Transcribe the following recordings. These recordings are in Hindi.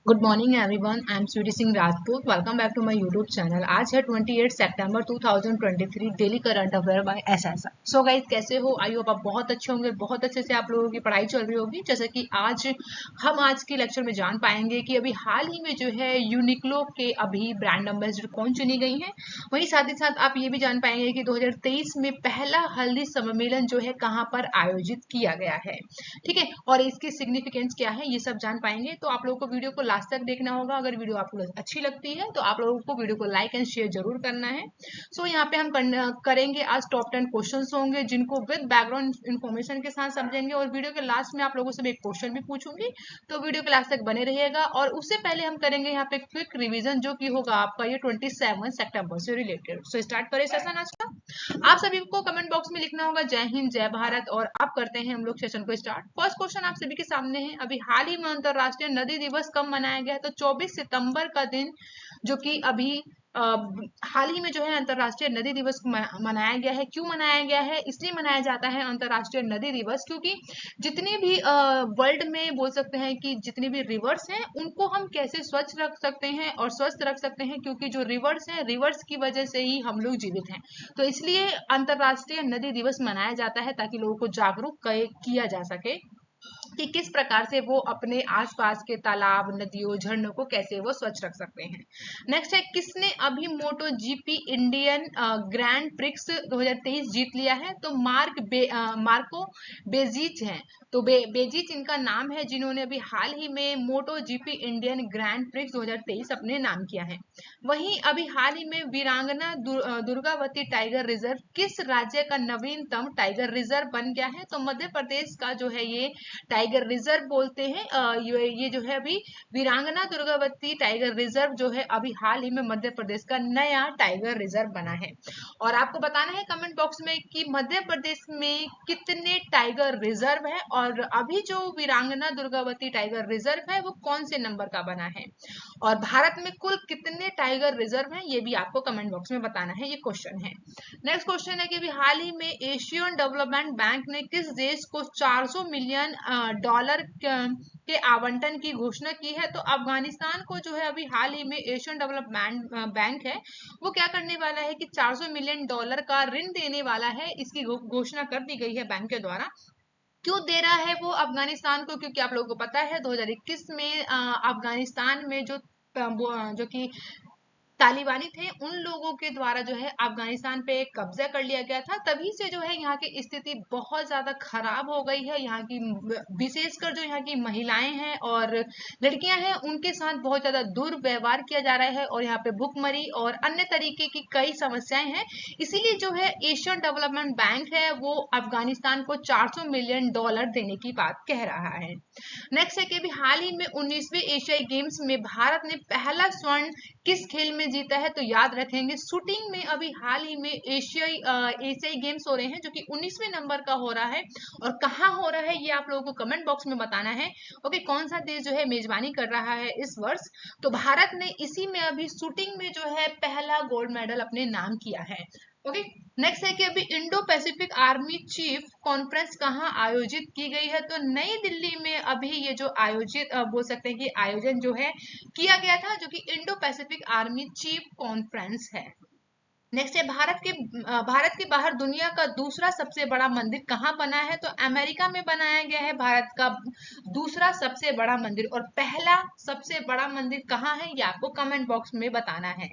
Good morning everyone, I am Sweety Singh Rajput. Welcome back to my YouTube channel. आज है 28 सितंबर 2023, daily current affair by SSR. So guys, कैसे हो? आई होप आप बहुत अच्छे होंगे। बहुत अच्छे से आप लोगों की पढ़ाई चल रही होगी। जैसे कि आज के लेक्चर में जान पाएंगे कि अभी हाल ही में जो है यूनिक्लो के अभी ब्रांड एम्बेसडर कौन चुनी गई है। वहीं साथ ही साथ आप ये भी जान पाएंगे कि 2023 में पहला हल्दी सम्मेलन जो है कहाँ पर आयोजित किया गया है। ठीक है, और इसकी सिग्निफिकेंस क्या है ये सब जान पाएंगे। तो आप लोगों को वीडियो को लास्ट तक देखना होगा। अगर वीडियो आपको अच्छी लगती है तो आप लोगों को वीडियो को लाइक एंड शेयर जरूर करना है। सो यहाँ पे हम करेंगे आज टॉप 10 क्वेश्चंस होंगे जिनको विद बैकग्राउंड इन्फॉर्मेशन के साथ समझेंगे, और वीडियो के लास्ट में आप लोगों से एक क्वेश्चन भी पूछूंगी। तो वीडियो के लास्ट तक बने रहिएगा। और उससे पहले हम करेंगे यहाँ पे क्विक रिविजन जो कि होगा आपका ये 27 सितंबर से रिलेटेड। सो स्टार्ट करें सेशन आज का। आप सभी को कमेंट बॉक्स में लिखना होगा जय हिंद जय भारत, और अब करते हैं हम लोग सेशन को स्टार्ट। फर्स्ट क्वेश्चन आप सभी के सामने है, अभी हाल ही में अंतरराष्ट्रीय नदी दिवस कब मनाया गया है? तो 24 सितंबर का दिन, जो कि अभी हाल ही में जो है अंतरराष्ट्रीय नदी दिवस मनाया गया है। क्यों मनाया गया है? इसलिए मनाया जाता है अंतरराष्ट्रीय नदी दिवस क्योंकि जितने भी वर्ल्ड में बोल सकते हैं कि जितने भी रिवर्स हैं उनको हम कैसे स्वच्छ रख सकते हैं और स्वस्थ रख सकते हैं, क्योंकि जो रिवर्स हैं, रिवर्स की वजह से ही हम लोग जीवित हैं। तो इसलिए अंतरराष्ट्रीय नदी दिवस मनाया जाता है ताकि लोगों को जागरूक किया जा सके कि किस प्रकार से वो अपने आसपास के तालाब, नदियों, झरनों को कैसे वो स्वच्छ रख सकते हैं। नेक्स्ट है, किसने अभी मोटो जीपी इंडियन ग्रैंड प्रिक्स 2023 जीत लिया है? तो मार्को बेजिच हैं। तो बेजिच इनका नाम है, जिन्होंने अभी हाल ही में मोटो जीपी इंडियन ग्रैंड प्रिक्स 2023 अपने नाम किया है। वहीं अभी हाल ही में वीरांगना दुर्गावती टाइगर रिजर्व किस राज्य का नवीनतम टाइगर रिजर्व बन गया है? तो मध्य प्रदेश का जो है ये टाइगर रिजर्व बोलते हैं। ये जो है अभी वीरांगना दुर्गावती टाइगर रिजर्व जो है अभी हाल ही में मध्य प्रदेश का नया टाइगर रिजर्व बना है। और आपको बताना है कमेंट बॉक्स में कि मध्य प्रदेश में कितने टाइगर रिजर्व है, और अभी जो वीरांगना दुर्गावती टाइगर रिजर्व है वो कौन से नंबर का बना है, और भारत में कुल कितने टाइगर रिजर्व हैं ये भी आपको कमेंट बॉक्स में बताना है। ये क्वेश्चन है। नेक्स्ट क्वेश्चन है कि अभी हाल ही में एशियन डेवलपमेंट बैंक ने किस देश को 400 मिलियन डॉलर के आवंटन की घोषणा की है? तो अफगानिस्तान को जो है अभी हाल ही में एशियन डेवलपमेंट बैंक है वो क्या करने वाला है कि 400 मिलियन डॉलर का ऋण देने वाला है। इसकी घोषणा कर दी गई है बैंक के द्वारा। क्यों दे रहा है वो अफगानिस्तान को? क्योंकि आप लोगों को पता है 2021 में अफगानिस्तान में जो कि तालिबानी थे उन लोगों के द्वारा जो है अफगानिस्तान पे कब्जा कर लिया गया था। तभी से जो है यहाँ की स्थिति बहुत ज्यादा खराब हो गई है। यहाँ की विशेषकर जो यहाँ की महिलाएं हैं और लड़कियां हैं उनके साथ बहुत ज्यादा दुर्व्यवहार किया जा रहा है, और यहाँ पे भुखमरी और अन्य तरीके की कई समस्याएं हैं। इसीलिए जो है एशियन डेवलपमेंट बैंक है वो अफगानिस्तान को 400 मिलियन डॉलर देने की बात कह रहा है। नेक्स्ट है कि अभी हाल ही में 19वें एशियाई गेम्स में भारत ने पहला स्वर्ण किस खेल में जीता है? तो याद रखेंगे शूटिंग में अभी हाल ही में एशियाई गेम्स हो रहे हैं जो कि 19वें नंबर का हो रहा है। और कहाँ हो रहा है ये आप लोगों को कमेंट बॉक्स में बताना है। ओके, कौन सा देश जो है मेजबानी कर रहा है इस वर्ष? तो भारत ने इसी में अभी शूटिंग में जो है पहला गोल्ड मेडल अपने नाम किया है। ओके, नेक्स्ट है कि अभी Indo Pacific army chief conference कहाँ आयोजित की गई है? तो नई दिल्ली में अभी ये जो बोल सकते हैं कि आयोजन जो है किया गया था, जो कि Indo Pacific army chief conference है। नेक्स्ट है, भारत के बाहर दुनिया का दूसरा सबसे बड़ा मंदिर कहाँ बना है? तो अमेरिका में बनाया गया है भारत का दूसरा सबसे बड़ा मंदिर। और पहला सबसे बड़ा मंदिर कहाँ है ये आपको कमेंट बॉक्स में बताना है।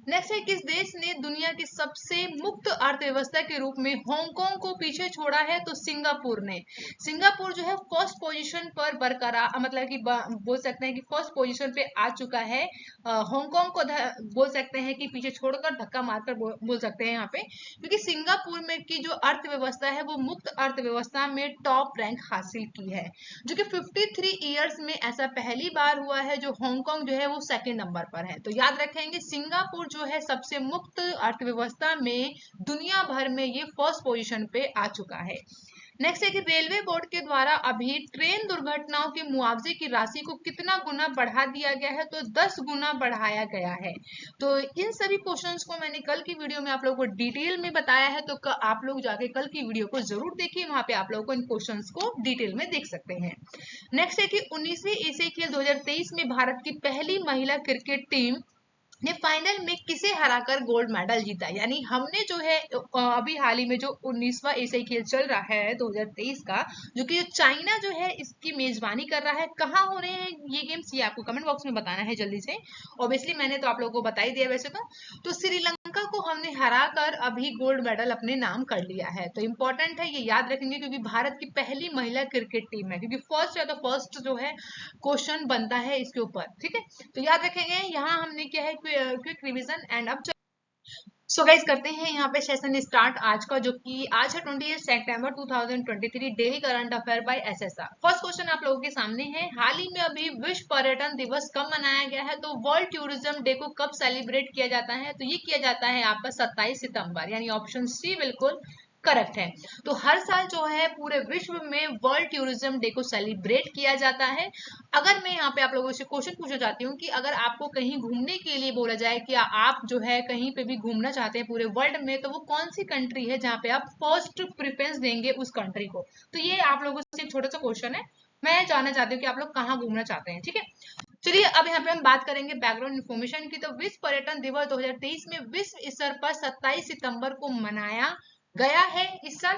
नेक्स्ट है, किस देश ने दुनिया की सबसे मुक्त अर्थव्यवस्था के रूप में हांगकांग को पीछे छोड़ा है? तो सिंगापुर ने। सिंगापुर जो है फर्स्ट पोजीशन पर बरकरार, मतलब कि बोल सकते हैं कि फर्स्ट पोजीशन पे आ चुका है। हांगकांग को बोल सकते हैं कि पीछे छोड़कर, धक्का मारकर बोल सकते हैं यहाँ पे, क्योंकि सिंगापुर में की जो अर्थव्यवस्था है वो मुक्त अर्थव्यवस्था में टॉप रैंक हासिल की है, जो कि 53 ईयर्स में ऐसा पहली बार हुआ है। जो हांगकांग जो है वो सेकंड नंबर पर है। तो याद रखेंगे सिंगापुर जो है सबसे मुक्त अर्थव्यवस्था में दुनिया भर में ये फर्स्ट पोजीशन पे आ चुका है। नेक्स्ट है कि रेलवे बोर्ड के द्वारा अभी ट्रेन दुर्घटनाओं के मुआवजे की राशि को कितना गुना बढ़ा दिया गया है, तो 10 गुना बढ़ाया गया है। तो इन सभी क्वेश्चंस को मैंने कल की वीडियो में आप लोगों को डिटेल में बताया है, तो आप लोग जाके कल की वीडियो को जरूर देखिए, वहां पे आप लोगों को इन क्वेश्चंस को डिटेल में देख सकते हैं। नेक्स्ट है कि 19वीं एशियाई खेल 2023 में भारत की पहली महिला क्रिकेट टीम ने फाइनल में किसे हराकर गोल्ड मेडल जीता। यानी हमने जो है अभी हाल ही में जो 19वां एशियाई खेल चल रहा है 2023 का, जो कि चाइना जो है इसकी मेजबानी कर रहा है। कहाँ हो रहे हैं ये गेम्स, ये आपको कमेंट बॉक्स में बताना है जल्दी से। ऑब्वियसली मैंने तो आप लोगों को बता ही दिया वैसे तो श्रीलंका को हमने हराकर अभी गोल्ड मेडल अपने नाम कर लिया है। तो इंपॉर्टेंट है, ये याद रखेंगे, क्योंकि भारत की पहली महिला क्रिकेट टीम है, क्योंकि फर्स्ट या तो फर्स्ट जो है क्वेश्चन बनता है इसके ऊपर, ठीक है। तो याद रखेंगे, यहाँ हमने क्या है क्विक रिवीजन एंड अब सो गाइज करते हैं यहाँ पे सेशन स्टार्ट आज का, जो कि आज है 28 सितंबर 2023 daily current affair by SSR. First question आप लोगों के सामने है, हाल ही में अभी विश्व पर्यटन दिवस कब मनाया गया है, तो वर्ल्ड टूरिज्म डे को कब सेलिब्रेट किया जाता है, तो ये किया जाता है आपका 27 सितंबर, यानी ऑप्शन सी बिल्कुल करेक्ट है। तो हर साल जो है पूरे विश्व में वर्ल्ड टूरिज्म डे को सेलिब्रेट किया जाता है। अगर मैं यहाँ पे आप लोगों से क्वेश्चन पूछना चाहती हूँ कि अगर आपको कहीं घूमने के लिए बोला जाए कि आप जो है कहीं पे भी घूमना चाहते हैं पूरे वर्ल्ड में, तो वो कौन सी कंट्री है जहाँ पे आप फर्स्ट प्रेफरेंस देंगे उस कंट्री को। तो ये आप लोगों से एक छोटा सा क्वेश्चन है, मैं जानना चाहती हूँ कि आप लोग कहाँ घूमना चाहते हैं, ठीक है। चलिए अब यहाँ पे हम बात करेंगे बैकग्राउंड इन्फॉर्मेशन की। तो विश्व पर्यटन दिवस 2023 में विश्व स्तर पर 27 सितंबर को मनाया गया है इस साल,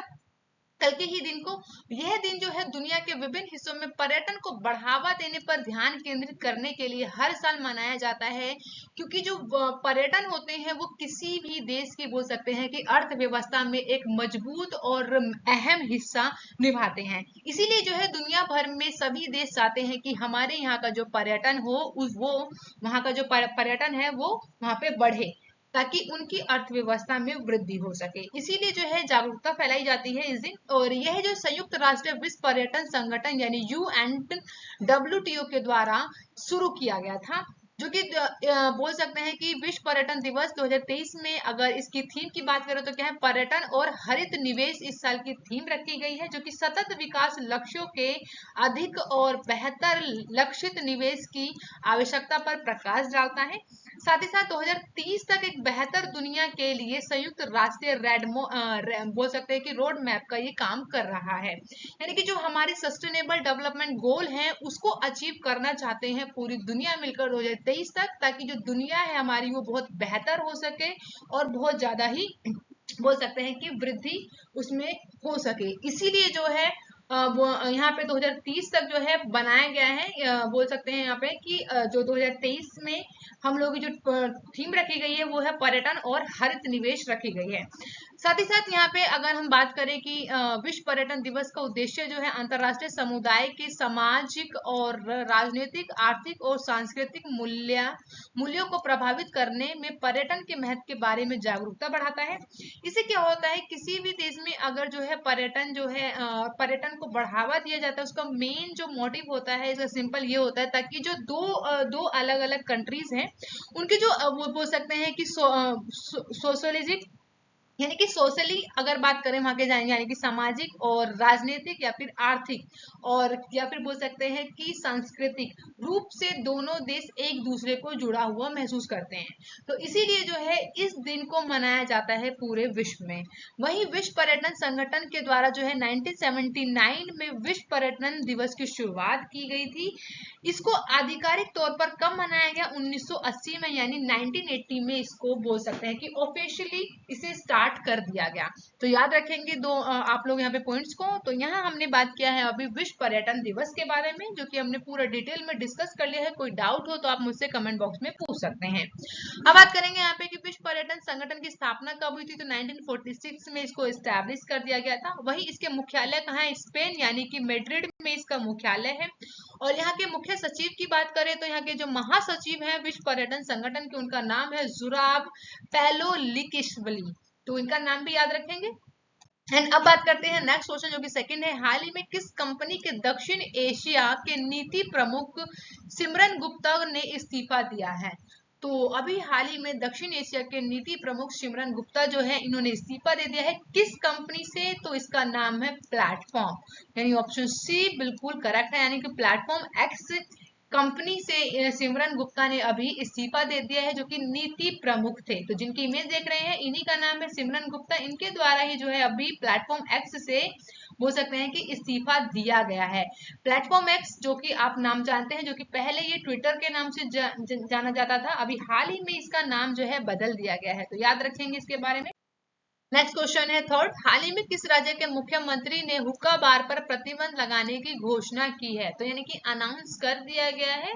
कल के ही दिन को। यह दिन जो है दुनिया के विभिन्न हिस्सों में पर्यटन को बढ़ावा देने पर ध्यान केंद्रित करने के लिए हर साल मनाया जाता है, क्योंकि जो पर्यटन होते हैं वो किसी भी देश की बोल सकते हैं कि अर्थव्यवस्था में एक मजबूत और अहम हिस्सा निभाते हैं। इसीलिए जो है दुनिया भर में सभी देश चाहते हैं कि हमारे यहाँ का जो पर्यटन हो वो वहाँ का जो पर्यटन है वो वहाँ पे बढ़े, ताकि उनकी अर्थव्यवस्था में वृद्धि हो सके। इसीलिए जो है जागरूकता फैलाई जाती है इस दिन। और यह जो संयुक्त राष्ट्र विश्व पर्यटन संगठन यानी UNWTO के द्वारा शुरू किया गया था, जो कि बोल सकते हैं कि विश्व पर्यटन दिवस 2023 में अगर इसकी थीम की बात करें तो क्या है, पर्यटन और हरित निवेश इस साल की थीम रखी गई है, जो कि सतत विकास लक्ष्यों के अधिक और बेहतर लक्षित निवेश की आवश्यकता पर प्रकाश डालता है। साथ ही साथ 2030 तक एक बेहतर दुनिया के लिए संयुक्त राष्ट्रीय बोल सकते हैं कि रोड मैप का ये काम कर रहा है। यानी कि जो हमारे सस्टेनेबल डेवलपमेंट गोल हैं उसको अचीव करना चाहते हैं पूरी दुनिया मिलकर 2023 तक, ताकि जो दुनिया है हमारी वो बहुत बेहतर हो सके और बहुत ज्यादा ही बोल सकते हैं कि वृद्धि उसमें हो सके। इसीलिए जो है वो यहाँ पे 2030 तक जो है बनाया गया है। बोल सकते हैं यहाँ पे कि जो 2023 में हम लोग की जो थीम रखी गई है वो है पर्यटन और हरित निवेश रखी गई है। साथ ही साथ यहाँ पे अगर हम बात करें कि विश्व पर्यटन दिवस का उद्देश्य जो है अंतर्राष्ट्रीय समुदाय के सामाजिक और राजनीतिक, आर्थिक और सांस्कृतिक मूल्यों को प्रभावित करने में पर्यटन के महत्व के बारे में जागरूकता बढ़ाता है। इससे क्या होता है, किसी भी देश में अगर जो है पर्यटन को बढ़ावा दिया जाता है, उसका मेन जो मोटिव होता है इसका सिंपल ये होता है, ताकि जो दो अलग अलग कंट्रीज हैं उनके जो वो बोल सकते हैं कि सोशलिजिक यानी कि सोशली अगर बात करें वहां के जाएंगे, यानी कि सामाजिक और राजनीतिक या फिर आर्थिक और या फिर बोल सकते हैं कि सांस्कृतिक रूप से दोनों देश एक दूसरे को जुड़ा हुआ महसूस करते हैं। तो इसीलिए जो है इस दिन को मनाया जाता है पूरे विश्व में। वहीं विश्व पर्यटन संगठन के द्वारा जो है 1979 में विश्व पर्यटन दिवस की शुरुआत की गई थी। इसको आधिकारिक तौर पर कब मनाया गया, 1980 में, यानी 1980 में इसको बोल सकते हैं कि ऑफिशियली इसे स्टार्ट कर दिया गया। तो याद रखेंगे दो आप लोग यहाँ पे पॉइंट्स को। तो यहाँ हमने बात किया है अभी विश्व पर्यटन दिवस के बारे में, जो कि हमने पूरा डिटेल में डिस्कस कर लिया है। कोई डाउट हो तो आप मुझसे कमेंट बॉक्स में पूछ सकते हैं। अब बात करेंगे यहाँ पे कि विश्व पर्यटन संगठन की स्थापना कब हुई थी, तो 1946 में इसको एस्टैब्लिश कर दिया गया था। वहीं इसके मुख्यालय कहाँ है, स्पेन यानी कि मैड्रिड में इसका मुख्यालय है। और यहाँ के मुख्य सचिव की बात करें तो यहाँ के जो महासचिव हैं विश्व पर्यटन संगठन के, उनका नाम है जुराब पैलोलिकिशवली। तो इनका नाम भी याद रखेंगे। एंड अब बात करते हैं नेक्स्ट क्वेश्चन, जो कि सेकंड है, हाल ही में किस कंपनी के दक्षिण एशिया के नीति प्रमुख सिमरन गुप्ता ने इस्तीफा दिया है। तो अभी हाल ही में दक्षिण एशिया के नीति प्रमुख सिमरन गुप्ता जो है इन्होंने इस्तीफा दे दिया है। किस कंपनी से? तो इसका नाम है प्लेटफॉर्म, यानी ऑप्शन सी बिल्कुल करेक्ट है, यानी कि प्लेटफॉर्म एक्स कंपनी से सिमरन गुप्ता ने अभी इस्तीफा दे दिया है, जो कि नीति प्रमुख थे। तो जिनकी इमेज देख रहे हैं इन्हीं का नाम है सिमरन गुप्ता। इनके द्वारा ही जो है अभी प्लेटफॉर्म एक्स से बोल सकते हैं कि इस्तीफा दिया गया है। प्लेटफॉर्म एक्स जो कि आप नाम जानते हैं, जो कि पहले ये ट्विटर के नाम से जाना जाता था, अभी हाल ही में इसका नाम जो है बदल दिया गया है। तो याद रखेंगे इसके बारे में। नेक्स्ट क्वेश्चन है थर्ड, हाल ही में किस राज्य के मुख्यमंत्री ने हुक्का बार पर प्रतिबंध लगाने की घोषणा की है? तो यानी कि अनाउंस कर दिया गया है,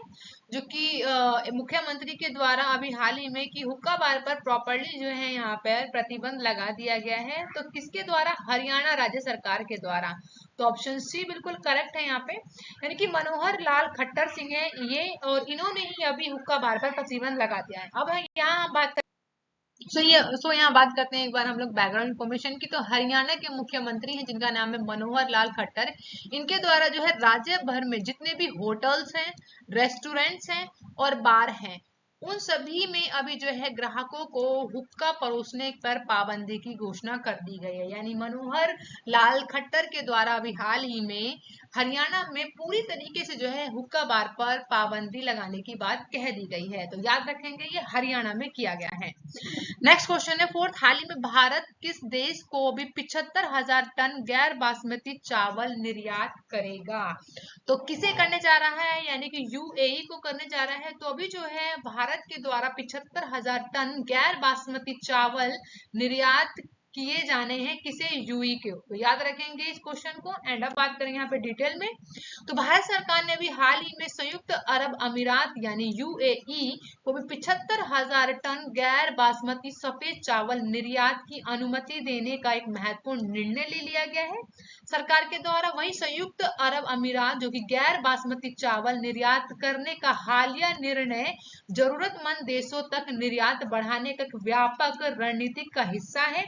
जो कि मुख्यमंत्री के द्वारा अभी हाल ही में कि हुक्का बार पर प्रॉपरली जो है यहाँ पर प्रतिबंध लगा दिया गया है। तो किसके द्वारा? हरियाणा राज्य सरकार के द्वारा। तो ऑप्शन सी बिल्कुल करेक्ट है यहाँ पे, यानी कि मनोहर लाल खट्टर सिंह है ये, और इन्होंने ही अभी हुक्का बार पर प्रतिबंध लगा दिया है। अब यहाँ बात यहाँ बात करते हैं एक बार हम लोग बैकग्राउंड इन्फॉर्मेशन की। तो हरियाणा के मुख्यमंत्री हैं जिनका नाम है मनोहर लाल खट्टर। इनके द्वारा जो है राज्य भर में जितने भी होटल्स हैं, रेस्टोरेंट्स हैं और बार हैं, उन सभी में अभी जो है ग्राहकों को हुक्का परोसने पर पाबंदी की घोषणा कर दी गई है। यानी मनोहर लाल खट्टर के द्वारा अभी हाल ही में हरियाणा में पूरी तरीके से जो है हुक्का बार पर पाबंदी लगाने की बात कह दी गई है। तो याद रखेंगे ये हरियाणा में किया गया है। नेक्स्ट क्वेश्चन है फोर्थ, हाल ही में भारत किस देश को भी 75,000 टन गैर बासमती चावल निर्यात करेगा? तो किसे करने जा रहा है? यानी कि यूएई को करने जा रहा है। तो अभी जो है भारत के द्वारा 75,000 टन गैर बासमती चावल निर्यात किए जाने हैं, किसे? यूई के। तो याद रखेंगे इस क्वेश्चन को। एंड अब बात करेंगे यहाँ पे डिटेल में। तो भारत सरकार ने अभी हाल ही में संयुक्त अरब अमीरात यानी यूएई को भी 75,000 टन गैर बासमती सफेद चावल निर्यात की अनुमति देने का एक महत्वपूर्ण निर्णय ले लिया गया है सरकार के द्वारा। वहीं संयुक्त अरब अमीरात जो कि गैर बासमती चावल निर्यात करने का हालिया निर्णय जरूरतमंद देशों तक निर्यात बढ़ाने का एक व्यापक रणनीतिक का हिस्सा है,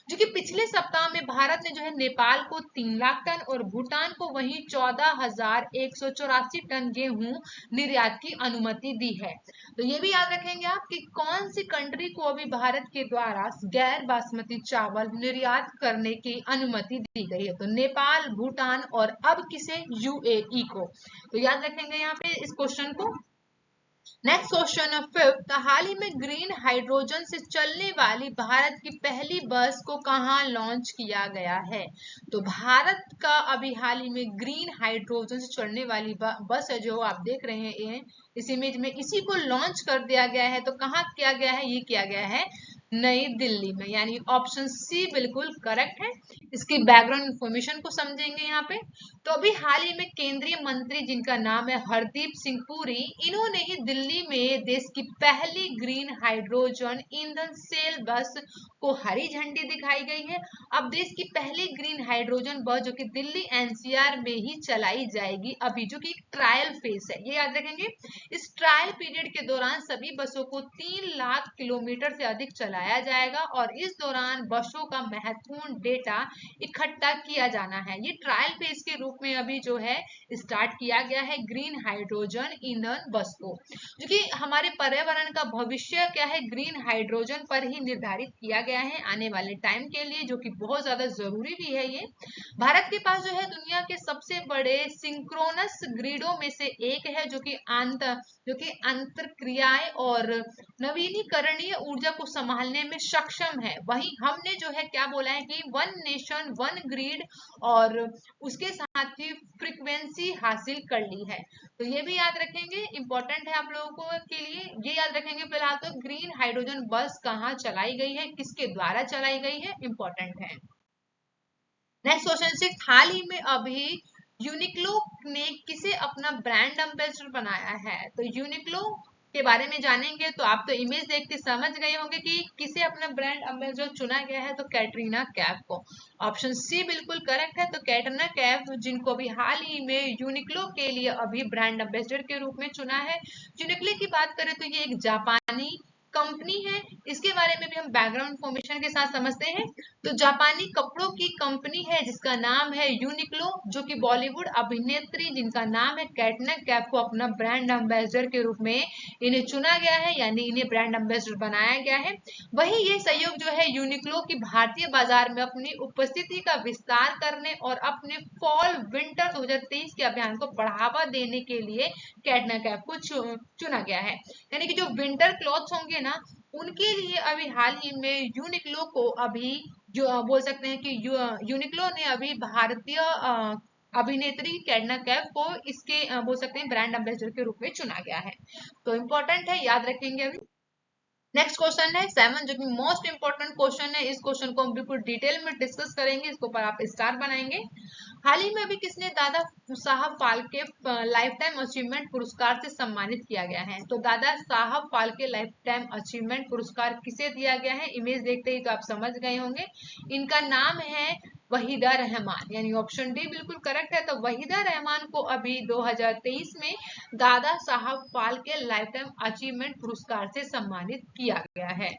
जो कि पिछले सप्ताह में भारत ने जो है नेपाल को 3 लाख टन और भूटान को वहीं 14,184 टन गेहूं निर्यात की अनुमति दी है। तो ये भी याद रखेंगे आप कि कौन सी कंट्री को अभी भारत के द्वारा गैर बासमती चावल निर्यात करने की अनुमति दी गई है। तो नेपाल, भूटान और अब किसे? यूएई को। तो याद रखेंगे यहाँ पे इस क्वेश्चन को। नेक्स्ट क्वेश्चन ऑफ फिफ्थ, हाल ही में ग्रीन हाइड्रोजन से चलने वाली भारत की पहली बस को कहाँ लॉन्च किया गया है? तो भारत का अभी हाल ही में ग्रीन हाइड्रोजन से चलने वाली बस है जो आप देख रहे हैं इस इमेज में, इसी को लॉन्च कर दिया गया है। तो कहाँ किया गया है? ये किया गया है नई दिल्ली में, यानी ऑप्शन सी बिल्कुल करेक्ट है। इसकी बैकग्राउंड इंफॉर्मेशन को समझेंगे यहाँ पे। तो अभी हाल ही में केंद्रीय मंत्री जिनका नाम है हरदीप सिंह पुरी, इन्होंने ही दिल्ली में देश की पहली ग्रीन हाइड्रोजन ईंधन सेल बस को हरी झंडी दिखाई गई है। अब देश की पहली ग्रीन हाइड्रोजन बस जो कि दिल्ली एनसीआर में ही चलाई जाएगी अभी, जो कि ट्रायल फेज है, ये याद रखेंगे। इस ट्रायल पीरियड के दौरान सभी बसों को 3 लाख किलोमीटर से अधिक चलाया जाएगा और इस दौरान बसों का महत्वपूर्ण डेटा इकट्ठा किया जाना है। ये ट्रायल फेज के रूप में अभी जो है स्टार्ट किया गया है ग्रीन हाइड्रोजन ईंधन बस को, जो कि हमारे पर्यावरण का भविष्य क्या है, ग्रीन हाइड्रोजन पर ही निर्धारित किया गया है आने वाले टाइम के लिए, जो कि बहुत ज्यादा जरूरी भी है। ये भारत के पास जो है दुनिया के सबसे बड़े सिंक्रोनस ग्रिडों में से एक है, जो कि अंतरक्रियाएं और नवीनीकरणीय ऊर्जा को संभालने में सक्षम है। वहीं हमने जो है क्या बोला है कि 1 नेशन 1 ग्रिड और उसके साथ ही फ्रीक्वेंसी हासिल कर ली है। तो ये भी याद रखेंगे, इंपॉर्टेंट है आप लोगों के लिए। ये याद रखेंगे फिलहाल तो ग्रीन हाइड्रोजन बस कहाँ चलाई गई है, किसके द्वारा चलाई गई है, इंपॉर्टेंट है। नेक्स्ट क्वेश्चन 6, हाल ही में अभी यूनिक्लो ने किसे अपना ब्रांड एम्बेसडर बनाया है? तो यूनिक्लो के बारे में जानेंगे। तो आप तो इमेज देख के समझ गए होंगे कि किसे अपना ब्रांड एम्बेसडर चुना गया है। तो कैटरीना कैफ को। ऑप्शन सी बिल्कुल करेक्ट है। तो कैटरीना कैफ जिनको अभी हाल ही में यूनिक्लो के लिए अभी ब्रांड एम्बेसडर के रूप में चुना है। यूनिक्लो की बात करें तो ये एक जापानी कंपनी है इसके बारे में भी हम बैकग्राउंड इंफॉर्मेशन के साथ समझते हैं। तो जापानी कपड़ों की कंपनी है जिसका नाम है यूनिक्लो, जो कि बॉलीवुड अभिनेत्री जिनका नाम है कैटरीना कैफ को अपना ब्रांड एम्बेसडर के रूप में इन्हें चुना गया है, यानी इन्हें ब्रांड एम्बेसडर बनाया गया है। वही ये सहयोग जो है यूनिक्लो की भारतीय बाजार में अपनी उपस्थिति का विस्तार करने और अपने फॉल विंटर 2023 के अभियान को बढ़ावा देने के लिए कैटरीना कैफ को चुना गया है। यानी कि जो विंटर क्लॉथ्स होंगे ना, उनके लिए अभी हाल ही में यूनिक्लो को अभी जो बोल सकते हैं कि यूनिक्लो ने अभी भारतीय अभिनेत्री कैटरीना कैफ को इसके बोल सकते हैं ब्रांड एम्बेसडर के रूप में चुना गया है। तो इम्पोर्टेंट है, याद रखेंगे अभी। नेक्स्ट क्वेश्चन है 7, जो कि मोस्ट इंपोर्टेंट क्वेश्चन है। इस क्वेश्चन को हम बिल्कुल डिटेल में डिस्कस करेंगे, इसके ऊपर आप स्टार बनाएंगे। हाल ही में अभी किसने Dada Saheb Phalke life time achievement पुरस्कार से सम्मानित किया गया है? तो Dada Saheb Phalke life time achievement पुरस्कार किसे दिया गया है? इमेज देखते ही तो आप समझ गए होंगे, इनका नाम है वहीदा रहमान, यानी ऑप्शन डी बिल्कुल करेक्ट है। तो वहीदा रहमान को अभी 2023 में Dada Saheb Phalke life time achievement पुरस्कार से सम्मानित किया गया है।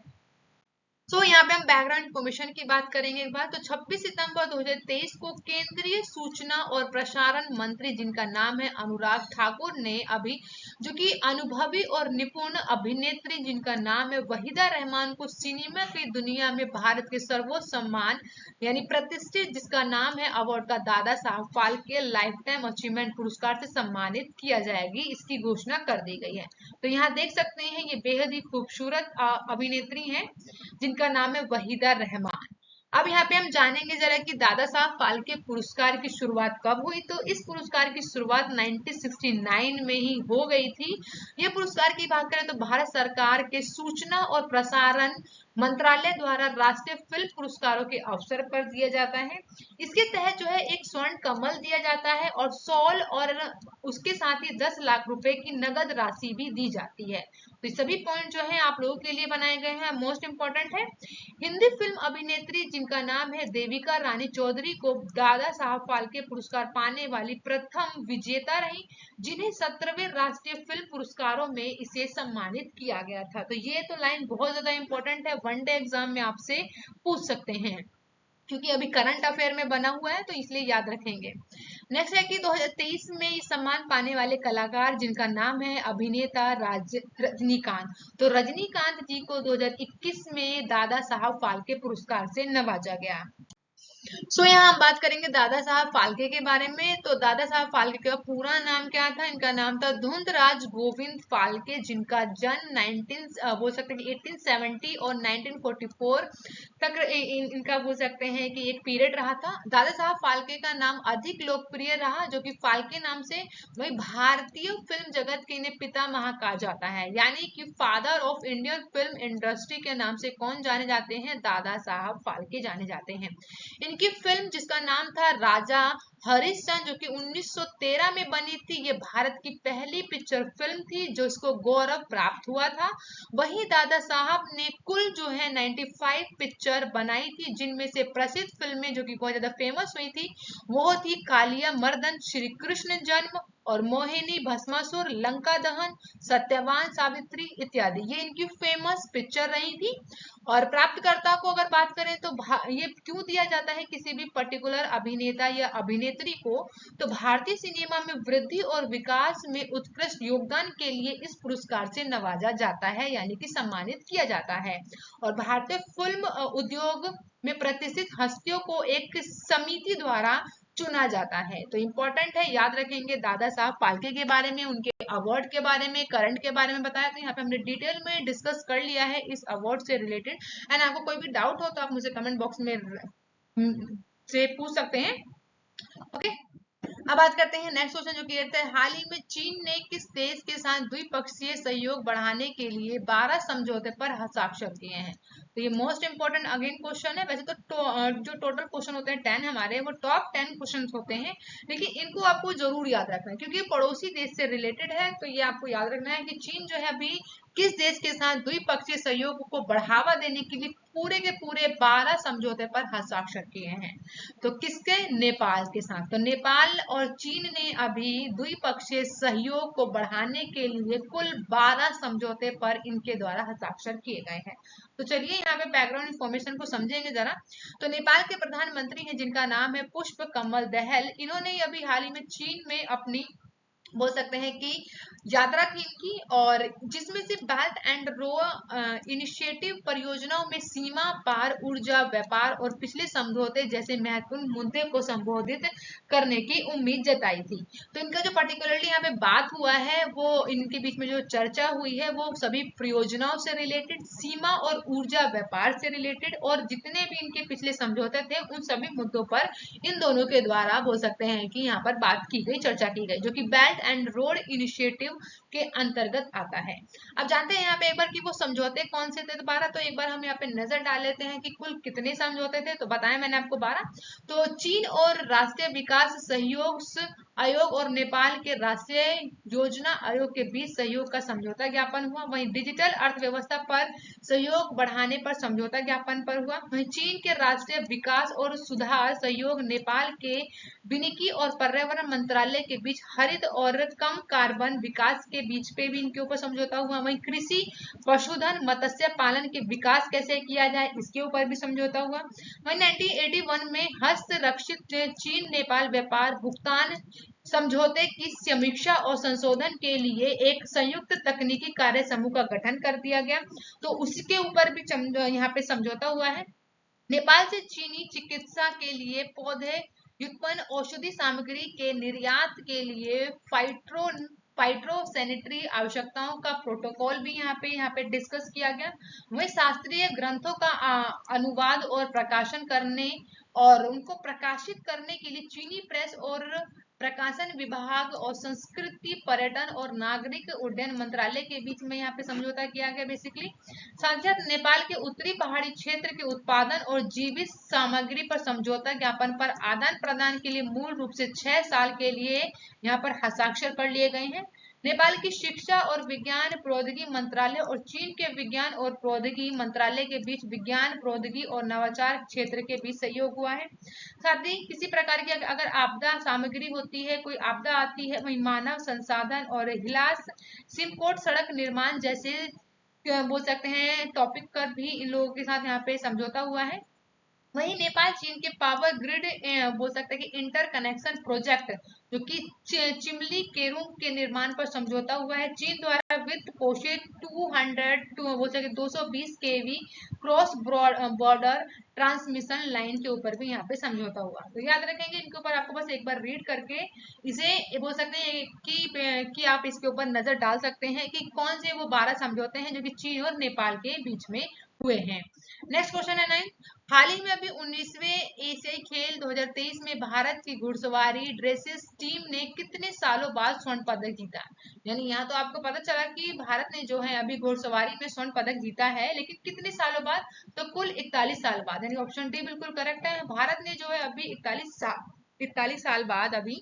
तो यहाँ पे हम बैकग्राउंड इन्फॉर्मेशन की बात करेंगे एक बार। तो 26 सितंबर 2023 को केंद्रीय सूचना और प्रसारण मंत्री जिनका नाम है अनुराग ठाकुर ने अभी जो कि अनुभवी और निपुण अभिनेत्री जिनका नाम है वहीदा रहमान को सिनेमा की दुनिया में भारत के सर्वोच्च सम्मान यानी प्रतिष्ठित जिसका नाम है अवार्ड का Dada Saheb Phalke life time achievement पुरस्कार से सम्मानित किया जाएगी, इसकी घोषणा कर दी गई है। तो यहाँ देख सकते हैं ये बेहद ही खूबसूरत अभिनेत्री है जिनका नाम है वहीदा रहमान। अब यहाँ पे हम जानेंगे जरा कि दादा साहब फाल्के पुरस्कार की शुरुआत कब हुई। तो इस पुरस्कार की शुरुआत 1969 में ही हो गई थी। ये पुरस्कार की बात करें तो भारत सरकार के सूचना और प्रसारण मंत्रालय द्वारा राष्ट्रीय फिल्म पुरस्कारों के अवसर पर दिया जाता है। इसके तहत जो है एक स्वर्ण कमल दिया जाता है और शॉल और उसके साथ ही 10 लाख रुपए की नगद राशि भी दी जाती है। तो ये सभी पॉइंट जो है आप लोगों के लिए बनाए गए हैं, मोस्ट इंपोर्टेंट है। हिंदी फिल्म अभिनेत्री जिनका नाम है देविका रानी चौधरी को दादा साहब फाल्के पुरस्कार पाने वाली प्रथम विजेता रही, जिन्हें 17वें राष्ट्रीय फिल्म पुरस्कारों में इसे सम्मानित किया गया था। तो ये तो लाइन बहुत ज्यादा इंपॉर्टेंट है, वन डे एग्जाम में आपसे पूछ सकते हैं क्योंकि अभी करंट अफेयर में बना हुआ है, तो इसलिए याद रखेंगे। नेक्स्ट है कि 2023 में इस सम्मान पाने वाले कलाकार जिनका नाम है अभिनेता रजनीकांत। तो रजनीकांत जी को 2021 में दादा साहब फाल्के पुरस्कार से नवाजा गया। यहाँ हम बात करेंगे दादा साहब फाल्के के बारे में। तो दादा साहब फाल्के का पूरा नाम क्या था? इनका नाम था धुंधराज गोविंद फाल्के, जिनका जन्म 19 बोल सकते हैं 1870 और 1944 तक इनका बोल सकते हैं कि एक पीरियड रहा था। दादा साहब फाल्के का नाम अधिक लोकप्रिय रहा, जो कि फाल्के नाम से वही भारतीय फिल्म जगत के इन्हें पितामह कहा जाता है, यानी कि father of Indian film industry के नाम से कौन जाने जाते हैं? दादा साहब फाल्के जाने जाते हैं। इनकी फिल्म जिसका नाम था राजा हरिश्चंद्र, जो कि 1913 में बनी थी, ये भारत की पहली पिक्चर फिल्म थी जो इसको गौरव प्राप्त हुआ था। वही दादा साहब ने कुल जो है 95 पिक्चर बनाई थी, जिनमें से प्रसिद्ध फिल्में जो कि बहुत ज्यादा फेमस हुई थी वो थी कालिया मर्दन, श्री कृष्ण जन्म और मोहिनी भस्मासुर, लंका दहन, सत्यवान सावित्री इत्यादि, ये इनकी फेमस पिक्चर रही थी। और प्राप्तकर्ता को अगर बात करें तो ये क्यों दिया जाता है किसी भी पर्टिकुलर अभिनेता या अभिनेत्री को? तो भारतीय सिनेमा में वृद्धि और विकास में उत्कृष्ट योगदान के लिए इस पुरस्कार से नवाजा जाता है, यानी कि सम्मानित किया जाता है। और भारतीय फिल्म उद्योग में प्रतिष्ठित हस्तियों को एक समिति द्वारा चुना जाता है। तो इंपॉर्टेंट है, याद रखेंगे दादा साहब फाल्के के बारे में, उनके अवार्ड के बारे में, करंट के बारे में बताया। तो यहाँ पे हमने डिटेल में डिस्कस कर लिया है इस अवार्ड से रिलेटेड। एंड आपको कोई भी डाउट हो तो आप मुझे कमेंट बॉक्स में से पूछ सकते हैं। ओके, अब बात करते हैं नेक्स्ट क्वेश्चन, जो कि कहता है हाल ही में चीन ने किस देश के साथ द्विपक्षीय सहयोग बढ़ाने के लिए 12 समझौते पर हस्ताक्षर किए हैं? तो ये मोस्ट इंपोर्टेंट अगेन क्वेश्चन है। वैसे तो जो टोटल क्वेश्चन होते हैं 10 हमारे, वो टॉप 10 क्वेश्चन होते हैं, लेकिन इनको आपको जरूर याद रखना है क्योंकि ये पड़ोसी देश से रिलेटेड है। तो ये आपको याद रखना है कि चीन जो है अभी किस देश के साथ द्विपक्षीय सहयोग को बढ़ावा देने के लिए पूरे के पूरे 12 समझौते पर हस्ताक्षर किए हैं? तो किसके? नेपाल के साथ। तो नेपाल और चीन ने अभी द्विपक्षीय सहयोग को बढ़ाने के लिए कुल 12 समझौते पर इनके द्वारा हस्ताक्षर किए गए हैं। तो चलिए यहाँ पे बैकग्राउंड इंफॉर्मेशन को समझेंगे जरा। तो नेपाल के प्रधानमंत्री हैं जिनका नाम है पुष्प कमल दहल, इन्होंने अभी हाल ही में चीन में अपनी बोल सकते हैं कि यात्रा की और जिसमें से बेल्ट एंड रोड इनिशिएटिव परियोजनाओं में सीमा पार ऊर्जा व्यापार और पिछले समझौते जैसे महत्वपूर्ण मुद्दे को संबोधित करने की उम्मीद जताई थी। तो इनका जो पर्टिकुलरली यहाँ पे बात हुआ है वो इनके बीच में जो चर्चा हुई है वो सभी परियोजनाओं से रिलेटेड, सीमा और ऊर्जा व्यापार से रिलेटेड और जितने भी इनके पिछले समझौते थे उन सभी मुद्दों पर इन दोनों के द्वारा बोल सकते हैं कि यहाँ पर बात की गई, चर्चा की गई, जो कि बेल्ट एंड रोड इनिशिएटिव के अंतर्गत आता है। अब जानते हैं यहाँ पे एक बार कि वो समझौते कौन से थे दोबारा। तो एक बार हम यहाँ पे नजर डाल लेते हैं कि कुल कितने समझौते थे। तो बताया मैंने आपको 12। तो चीन और राष्ट्रीय विकास सहयोग आयोग और नेपाल के राष्ट्रीय योजना आयोग के बीच सहयोग का समझौता ज्ञापन हुआ। वहीं डिजिटल अर्थव्यवस्था पर सहयोग बढ़ाने पर समझौता ज्ञापन पर हुआ। वहीं चीन के राष्ट्रीय विकास और सुधार सहयोग नेपाल के वानिकी और पर्यावरण मंत्रालय के बीच हरित और कम कार्बन विकास के बीच पे भी इनके ऊपर समझौता हुआ। वहीं कृषि पशुधन मत्स्य पालन के विकास कैसे किया जाए इसके ऊपर भी समझौता हुआ। वहीं 1981 में हस्तरक्षित चीन नेपाल व्यापार भुगतान समझौते की समीक्षा और संशोधन के लिए एक संयुक्त तकनीकी कार्य समूह का गठन कर दिया गया। तो उसके ऊपर भी यहाँ पे समझौता हुआ है। नेपाल से चीनी चिकित्सा के लिए पौधे व्युत्पन्न औषधि सामग्री के निर्यात के लिए फाइटोसैनिटरी आवश्यकताओं का प्रोटोकॉल भी यहाँ पे डिस्कस किया गया। वही शास्त्रीय ग्रंथों का अनुवाद और प्रकाशन करने और उनको प्रकाशित करने के लिए चीनी प्रेस और प्रकाशन विभाग और संस्कृति पर्यटन और नागरिक उड्डयन मंत्रालय के बीच में यहाँ पे समझौता किया गया। बेसिकली साथ नेपाल के उत्तरी पहाड़ी क्षेत्र के उत्पादन और जीवित सामग्री पर समझौता ज्ञापन पर आदान प्रदान के लिए मूल रूप से 6 साल के लिए यहाँ पर हस्ताक्षर कर लिए गए हैं। नेपाल की शिक्षा और विज्ञान प्रौद्योगिकी मंत्रालय और चीन के विज्ञान और प्रौद्योगिकी मंत्रालय के बीच विज्ञान प्रौद्योगिकी और नवाचार क्षेत्र के बीच सहयोग हुआ है। साथ ही किसी प्रकार की अगर आपदा सामग्री होती है, कोई आपदा आती है, वही मानव संसाधन और हिलास सिमकोट सड़क निर्माण जैसे बोल सकते हैं टॉपिक पर भी इन लोगों के साथ यहाँ पे समझौता हुआ है। वहीं नेपाल चीन के पावर ग्रिड बोल सकते हैं कि इंटर कनेक्शन प्रोजेक्ट जो कि चिमली केरुंग के निर्माण पर समझौता हुआ है। चीन द्वारा वित्त पोषित 200 बोल सकते 220 केवी क्रॉस बॉर्डर ट्रांसमिशन लाइन के ऊपर भी यहाँ पे समझौता हुआ। तो याद रखेंगे इनके ऊपर, आपको बस एक बार रीड करके इसे बोल सकते हैं कि आप इसके ऊपर नजर डाल सकते हैं कि कौन से वो 12 समझौते हैं जो कि चीन और नेपाल के बीच में हुए हैं। नेक्स्ट क्वेश्चन है 9। हाल ही में अभी 19वें एशियाई खेल 2023 में भारत की घुड़सवारी ड्रेसेस टीम ने कितने सालों बाद स्वर्ण पदक जीता? यानी यहाँ तो आपको पता चला कि भारत ने जो है अभी घुड़सवारी में स्वर्ण पदक जीता है, लेकिन कितने सालों बाद? तो कुल 41 साल बाद। यानी ऑप्शन डी बिल्कुल करेक्ट है। भारत ने जो है अभी 41 साल बाद अभी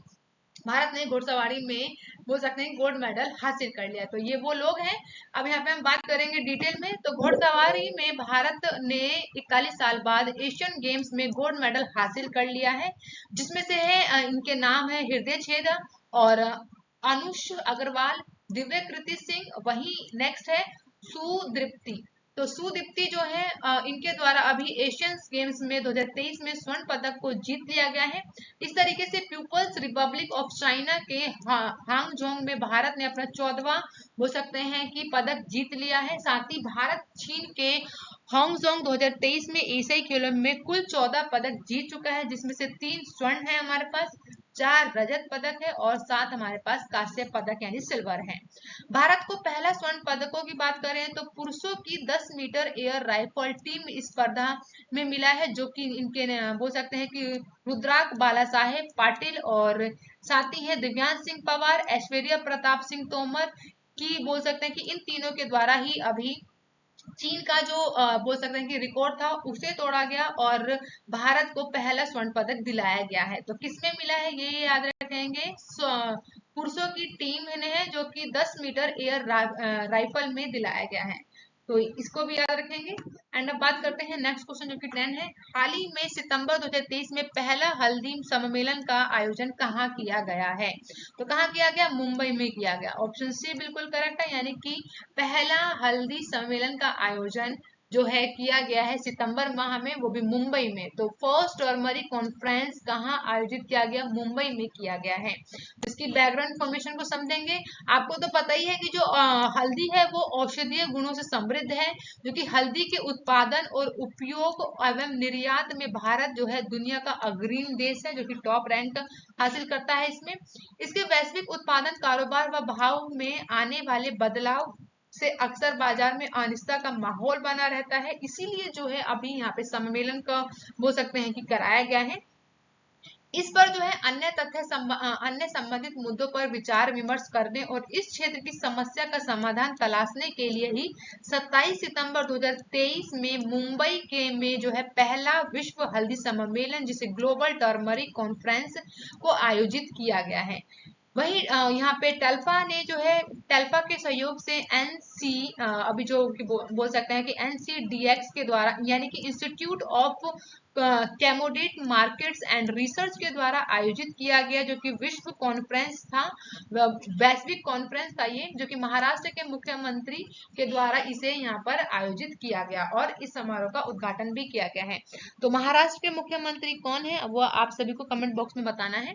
भारत ने घुड़सवारी में बोल सकते हैं गोल्ड मेडल हासिल कर लिया। तो ये वो लोग हैं। अब यहाँ पे हम बात करेंगे डिटेल में। तो घुड़सवारी में भारत ने 41 साल बाद एशियन गेम्स में गोल्ड मेडल हासिल कर लिया है, जिसमें से है इनके नाम है हृदय छेदा और अनुष अग्रवाल, दिव्य कृति सिंह। वही नेक्स्ट है सुदीप्ति। तो सुदीप्ति जो है इनके द्वारा अभी एशियन गेम्स में 2023 में स्वर्ण पदक को जीत लिया गया है। इस तरीके से पीपल्स रिपब्लिक ऑफ चाइना के हांगझोंग में भारत ने अपना 14वां बोल सकते हैं कि पदक जीत लिया है। साथ ही भारत चीन के हांगझोंग 2023 में एशियाई खेलों में कुल 14 पदक जीत चुका है, जिसमें से 3 स्वर्ण है हमारे पास, 4 रजत पदक है और 7 हमारे पास कांस्य पदक यानी सिल्वर है। भारत को पहला स्वर्ण पदकों की बात करें तो पुरुषों की 10 मीटर एयर राइफल टीम स्पर्धा में मिला है, जो कि इनके बोल सकते हैं कि रुद्राक बाला साहेब पाटिल और साथ ही है दिव्यांश सिंह पवार, ऐश्वर्या प्रताप सिंह तोमर की बोल सकते हैं कि इन तीनों के द्वारा ही अभी चीन का जो बोल सकते हैं कि रिकॉर्ड था उसे तोड़ा गया और भारत को पहला स्वर्ण पदक दिलाया गया है। तो किसमें मिला है ये याद रखेंगे, पुरुषों की टीम है जो कि 10 मीटर एयर राइफल में दिलाया गया है। तो इसको भी याद रखेंगे। एंड अब बात करते हैं नेक्स्ट क्वेश्चन जो कि 10 है। हाल ही में सितंबर 2023 में पहला हल्दी सम्मेलन का आयोजन कहाँ किया गया है? तो कहाँ किया गया? मुंबई में किया गया। ऑप्शन सी बिल्कुल करेक्ट है, यानी कि पहला हल्दी सम्मेलन का आयोजन जो है किया गया है सितंबर माह में, वो भी मुंबई में। तो फर्स्ट टर्मरिक कॉन्फ्रेंस कहाँ आयोजित किया गया? मुंबई में किया गया है। इसकी बैकग्राउंड इंफॉर्मेशन को समझेंगे। आपको तो पता ही है कि जो हल्दी है वो औषधीय गुणों से समृद्ध है, जो कि हल्दी के उत्पादन और उपयोग एवं निर्यात में भारत जो है दुनिया का अग्रणी देश है, जो कि टॉप रैंक हासिल करता है इसमें। इसके वैश्विक उत्पादन, कारोबार व भाव में आने वाले बदलाव से अक्सर बाजार में अनिश्चितता का माहौल बना रहता है। इसीलिए जो है अभी यहाँ पे सम्मेलन का बोल सकते हैं कि कराया गया है। इस पर जो है अन्य संबंधित मुद्दों पर विचार विमर्श करने और इस क्षेत्र की समस्या का समाधान तलाशने के लिए ही 27 सितंबर 2023 में मुंबई के में जो है पहला विश्व हल्दी सम्मेलन, जिसे ग्लोबल टर्मरिक कॉन्फ्रेंस को आयोजित किया गया है। वही यहाँ पे टेल्फा ने जो है टेल्फा के सहयोग से अभी जो कि बोल सकते हैं कि NCDX के द्वारा, यानी कि institute of commodity markets and research के द्वारा आयोजित किया गया, जो कि विश्व कॉन्फ्रेंस था, वैश्विक कॉन्फ्रेंस था ये, जो कि महाराष्ट्र के मुख्यमंत्री के द्वारा इसे यहाँ पर आयोजित किया गया और इस समारोह का उद्घाटन भी किया गया है। तो महाराष्ट्र के मुख्यमंत्री कौन है वो आप सभी को कमेंट बॉक्स में बताना है।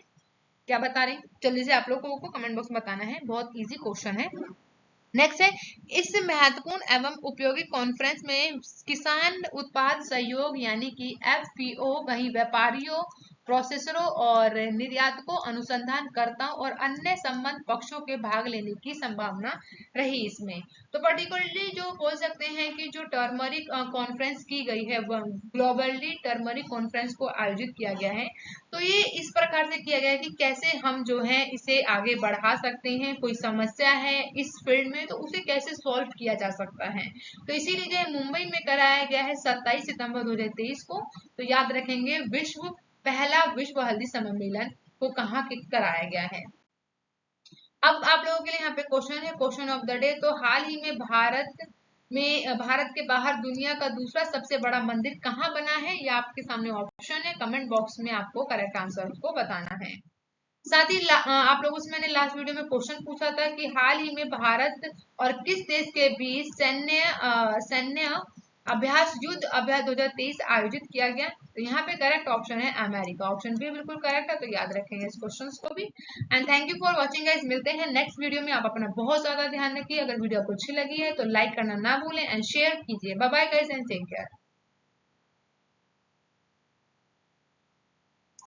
क्या बता रहे हैं? जल्दी से आप लोगों को कमेंट बॉक्स में बताना है, बहुत इजी क्वेश्चन है। नेक्स्ट है, इस महत्वपूर्ण एवं उपयोगी कॉन्फ्रेंस में किसान उत्पाद सहयोग यानी कि FPO वही व्यापारियों, प्रोसेसरों और निर्यातकों, अनुसंधानकर्ताओं और अन्य संबंध पक्षों के भाग लेने की संभावना रही इसमें। तो पर्टिकुलरली जो बोल सकते हैं कि जो टर्मरिक कॉन्फ्रेंस की गई है, ग्लोबली टर्मरिक कॉन्फ्रेंस को आयोजित किया गया है। तो ये इस प्रकार से किया गया है कि कैसे हम जो है इसे आगे बढ़ा सकते हैं, कोई समस्या है इस फील्ड में तो उसे कैसे सॉल्व किया जा सकता है। तो इसीलिए जो है मुंबई में कराया गया है 27 सितंबर 2023 को। तो याद रखेंगे पहला विश्व हल्दी सम्मेलन को कहाँ कराया गया है। अब आप लोगों के लिए यहाँ पे क्वेश्चन है, क्वेश्चन ऑफ द डे। तो हाल ही में भारत के बाहर दुनिया का दूसरा सबसे बड़ा मंदिर कहाँ बना है? ये आपके सामने ऑप्शन है, कमेंट बॉक्स में आपको करेक्ट आंसर को बताना है। साथ ही आप लोगों से मैंने लास्ट वीडियो में क्वेश्चन पूछा था कि हाल ही में भारत और किस देश के बीच सैन्य युद्ध अभ्यास 2023 आयोजित किया गया? तो यहाँ पे करेक्ट ऑप्शन है अमेरिका। ऑप्शन बी बिल्कुल करेक्ट है, तो याद रखेंगे इस क्वेश्चन को भी। And thank you for watching guys. मिलते हैं नेक्स्ट वीडियो में। आप अपना बहुत ज्यादा ध्यान रखिए। अगर वीडियो आपको अच्छी लगी है तो लाइक करना ना भूलें एंड शेयर कीजिए। Bye bye guys and take care.